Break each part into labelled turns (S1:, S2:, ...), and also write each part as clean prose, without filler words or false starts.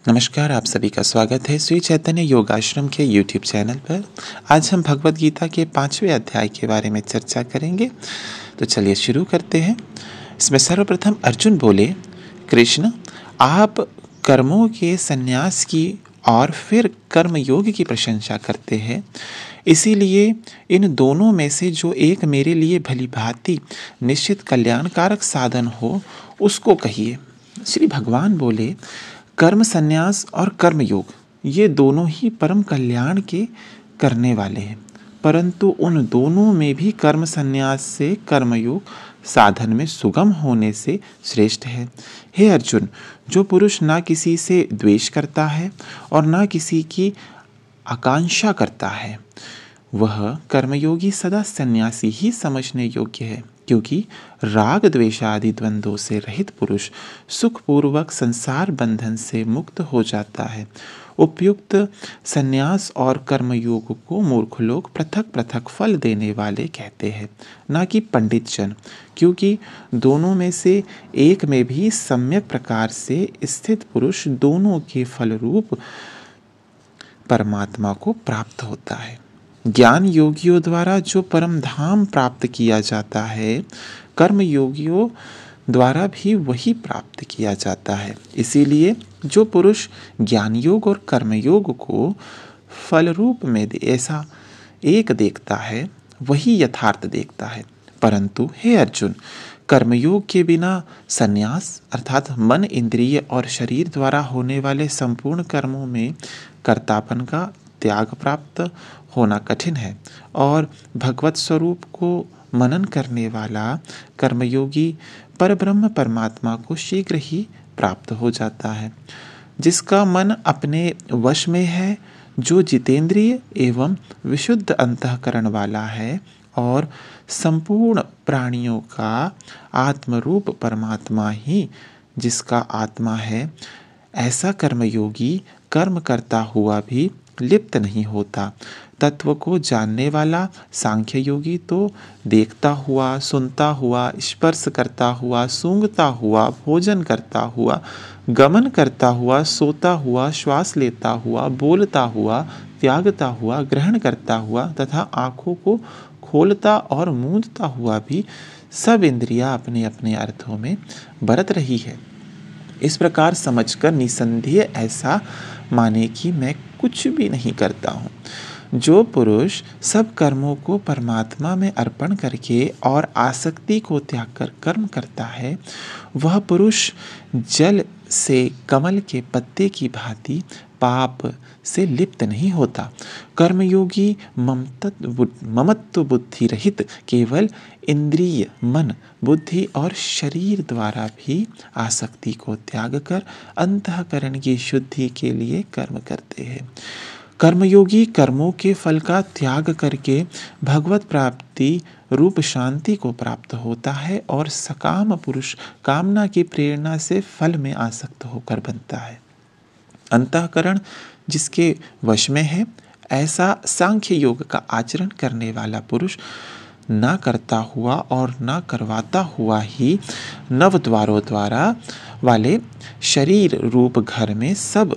S1: नमस्कार, आप सभी का स्वागत है श्री चैतन्य योगाश्रम के YouTube चैनल पर। आज हम भगवद गीता के 5वें अध्याय के बारे में चर्चा करेंगे। तो चलिए शुरू करते हैं। इसमें सर्वप्रथम अर्जुन बोले, कृष्ण, आप कर्मों के संन्यास की और फिर कर्मयोग की प्रशंसा करते हैं। इसीलिए इन दोनों में से जो एक मेरे लिए भली भांति निश्चित कल्याणकारक साधन हो, उसको कहिए। श्री भगवान बोले, कर्म संन्यास और कर्म योग ये दोनों ही परम कल्याण के करने वाले हैं, परंतु उन दोनों में भी कर्म संन्यास से कर्मयोग साधन में सुगम होने से श्रेष्ठ है। हे अर्जुन, जो पुरुष ना किसी से द्वेष करता है और ना किसी की आकांक्षा करता है, वह कर्मयोगी सदा सन्यासी ही समझने योग्य है, क्योंकि राग द्वेषादि द्वंद्वों से रहित पुरुष सुखपूर्वक संसार बंधन से मुक्त हो जाता है। उपयुक्त सन्यास और कर्मयोग को मूर्ख लोग पृथक पृथक फल देने वाले कहते हैं, ना कि पंडित जन, क्योंकि दोनों में से एक में भी सम्यक प्रकार से स्थित पुरुष दोनों के फल रूप परमात्मा को प्राप्त होता है। ज्ञान योगियों द्वारा जो परम धाम प्राप्त किया जाता है, कर्म योगियों द्वारा भी वही प्राप्त किया जाता है। इसीलिए जो पुरुष ज्ञान योग और कर्म योग को फल रूप में ऐसा एक देखता है, वही यथार्थ देखता है। परंतु हे अर्जुन, कर्मयोग के बिना संन्यास अर्थात मन, इंद्रिय और शरीर द्वारा होने वाले संपूर्ण कर्मों में कर्तापन का त्याग प्राप्त होना कठिन है, और भगवत स्वरूप को मनन करने वाला कर्मयोगी परब्रह्म परमात्मा को शीघ्र ही प्राप्त हो जाता है। जिसका मन अपने वश में है, जो जितेंद्रिय एवं विशुद्ध अंतःकरण वाला है और संपूर्ण प्राणियों का आत्मरूप परमात्मा ही जिसका आत्मा है, ऐसा कर्मयोगी कर्म करता हुआ भी लिप्त नहीं होता। तत्व को जानने वाला सांख्य योगी तो देखता हुआ, सुनता हुआ, स्पर्श करता हुआ, सूंघता हुआ, भोजन करता हुआ, गमन करता हुआ, सोता हुआ, श्वास लेता हुआ, बोलता हुआ, त्यागता हुआ, ग्रहण करता हुआ तथा आँखों को खोलता और मूंदता हुआ भी सब इंद्रियां अपने अपने अर्थों में बरत रही है। इस प्रकार समझकर निसंदेह ऐसा माने कि मैं कुछ भी नहीं करता हूँ। जो पुरुष सब कर्मों को परमात्मा में अर्पण करके और आसक्ति को त्याग कर कर्म करता है, वह पुरुष जल से कमल के पत्ते की भांति पाप से लिप्त नहीं होता। कर्मयोगी ममत्व बुद्धि रहित केवल इंद्रिय, मन, बुद्धि और शरीर द्वारा भी आसक्ति को त्याग कर अंतःकरण की शुद्धि के लिए कर्म करते हैं। कर्मयोगी कर्मों के फल का त्याग करके भगवत प्राप्ति रूप शांति को प्राप्त होता है और सकाम पुरुष कामना की प्रेरणा से फल में आसक्त होकर बनता है। अंतःकरण जिसके वश में है, ऐसा सांख्य योग का आचरण करने वाला पुरुष ना करता हुआ और ना करवाता हुआ ही नव द्वारों द्वारा वाले शरीर रूप घर में सब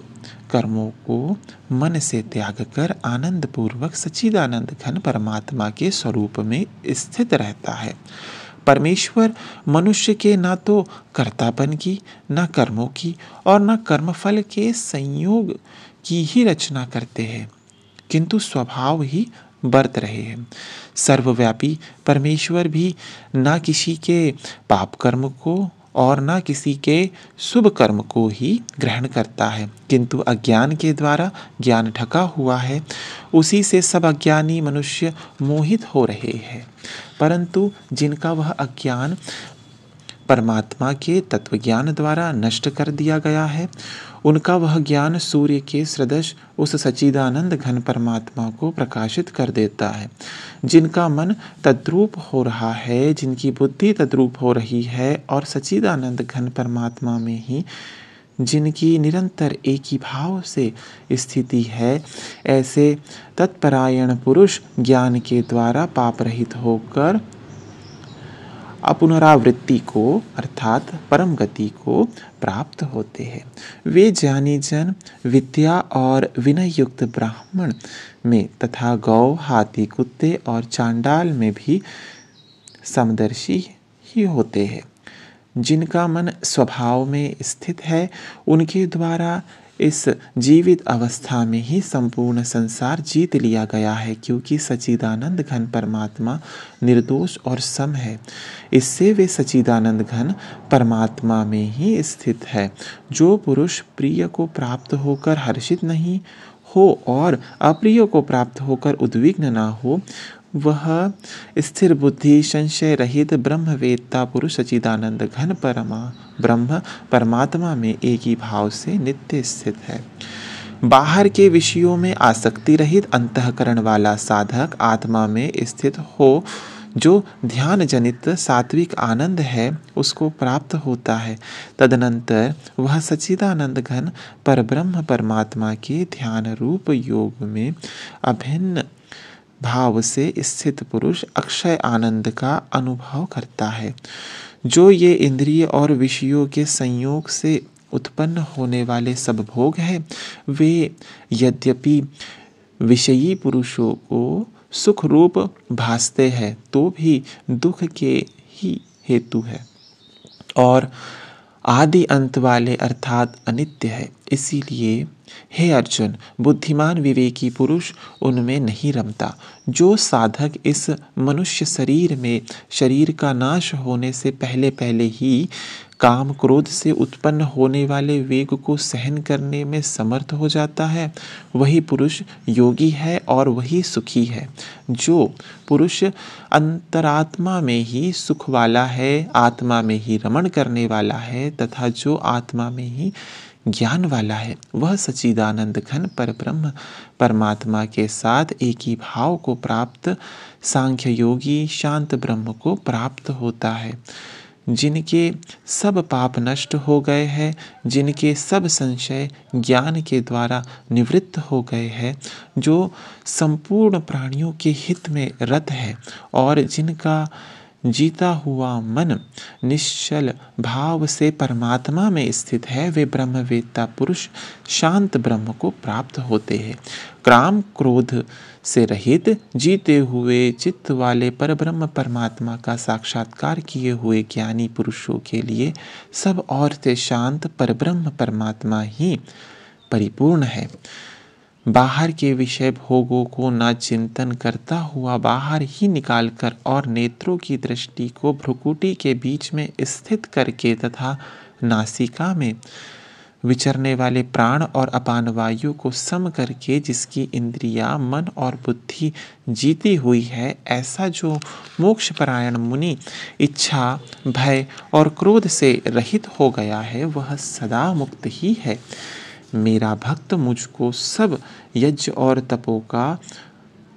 S1: कर्मों को मन से त्याग कर आनंद पूर्वक सच्चिदानंद घन परमात्मा के स्वरूप में स्थित रहता है। परमेश्वर मनुष्य के ना तो कर्तापन की, ना कर्मों की और ना कर्मफल के संयोग की ही रचना करते हैं, किंतु स्वभाव ही बरत रहे हैं। सर्वव्यापी परमेश्वर भी ना किसी के पाप कर्म को और ना किसी के शुभ कर्म को ही ग्रहण करता है, किंतु अज्ञान के द्वारा ज्ञान ढका हुआ है, उसी से सब अज्ञानी मनुष्य मोहित हो रहे हैं। परंतु जिनका वह अज्ञान परमात्मा के तत्वज्ञान द्वारा नष्ट कर दिया गया है, उनका वह ज्ञान सूर्य के सदृश उस सच्चिदानंद घन परमात्मा को प्रकाशित कर देता है। जिनका मन तद्रूप हो रहा है, जिनकी बुद्धि तद्रूप हो रही है और सच्चिदानंद घन परमात्मा में ही जिनकी निरंतर एक ही भाव से स्थिति है, ऐसे तत्परायण पुरुष ज्ञान के द्वारा पाप रहित होकर पुनरावृत्ति को अर्थात परम गति को प्राप्त होते हैं। वे ज्ञानी जन विद्या और विनय युक्त ब्राह्मण में तथा गौ, हाथी, कुत्ते और चांडाल में भी समदर्शी ही होते हैं। जिनका मन स्वभाव में स्थित है, उनके द्वारा इस जीवित अवस्था में ही संपूर्ण संसार जीत लिया गया है, क्योंकि सच्चिदानंद घन परमात्मा निर्दोष और सम है। इससे वे सच्चिदानंद घन परमात्मा में ही स्थित है। जो पुरुष प्रिय को प्राप्त होकर हर्षित नहीं हो और अप्रिय को प्राप्त होकर उद्विग्न ना हो, वह स्थिर बुद्धि संशय रहित ब्रह्मवेत्ता पुरुष सच्चिदानंद घन ब्रह्म परमात्मा में एक ही भाव से नित्य स्थित है। बाहर के विषयों में आसक्ति रहित अंतःकरण वाला साधक आत्मा में स्थित हो जो ध्यान जनित सात्विक आनंद है उसको प्राप्त होता है। तदनंतर वह सच्चिदानंद घन परब्रह्म परमात्मा के ध्यान रूप योग में अभिन्न भाव से स्थित पुरुष अक्षय आनंद का अनुभव करता है। जो ये इंद्रिय और विषयों के संयोग से उत्पन्न होने वाले सब भोग हैं, वे यद्यपि विषयी पुरुषों को सुख रूप भासते हैं तो भी दुख के ही हेतु है और आदि अंत वाले अर्थात अनित्य है। इसीलिए हे अर्जुन, बुद्धिमान विवेकी पुरुष उनमें नहीं रमता। जो साधक इस मनुष्य शरीर में शरीर का नाश होने से पहले पहले ही काम क्रोध से उत्पन्न होने वाले वेग को सहन करने में समर्थ हो जाता है, वही पुरुष योगी है और वही सुखी है। जो पुरुष अंतरात्मा में ही सुख वाला है, आत्मा में ही रमण करने वाला है तथा जो आत्मा में ही ज्ञान वाला है, वह सच्चिदानंद घन परब्रह्म परमात्मा के साथ एक ही भाव को प्राप्त सांख्य योगी शांत ब्रह्म को प्राप्त होता है। जिनके सब पाप नष्ट हो गए हैं, जिनके सब संशय ज्ञान के द्वारा निवृत्त हो गए हैं, जो संपूर्ण प्राणियों के हित में रत है और जिनका जीता हुआ मन निश्चल भाव से परमात्मा में स्थित है, वे ब्रह्मवेत्ता पुरुष शांत ब्रह्म को प्राप्त होते हैं। काम क्रोध से रहित जीते हुए चित्त वाले परब्रह्म परमात्मा का साक्षात्कार किए हुए ज्ञानी पुरुषों के लिए सब और से शांत परब्रह्म परमात्मा ही परिपूर्ण है। बाहर के विषय भोगों को न चिंतन करता हुआ बाहर ही निकालकर और नेत्रों की दृष्टि को भ्रुकुटी के बीच में स्थित करके तथा नासिका में विचरने वाले प्राण और अपान वायु को सम करके जिसकी इंद्रियां, मन और बुद्धि जीती हुई है, ऐसा जो मोक्षपरायण मुनि इच्छा, भय और क्रोध से रहित हो गया है, वह सदा मुक्त ही है। मेरा भक्त मुझको सब यज्ञ और तपों का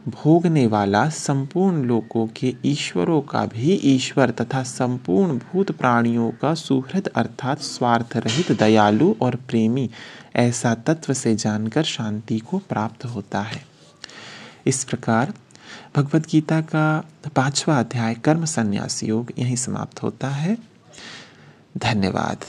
S1: भोगने वाला, संपूर्ण लोकों के ईश्वरों का भी ईश्वर तथा संपूर्ण भूत प्राणियों का सुहृद अर्थात स्वार्थ रहित, दयालु और प्रेमी ऐसा तत्व से जानकर शांति को प्राप्त होता है। इस प्रकार भगवद गीता का 5वां अध्याय कर्म संन्यास योग यहीं समाप्त होता है। धन्यवाद।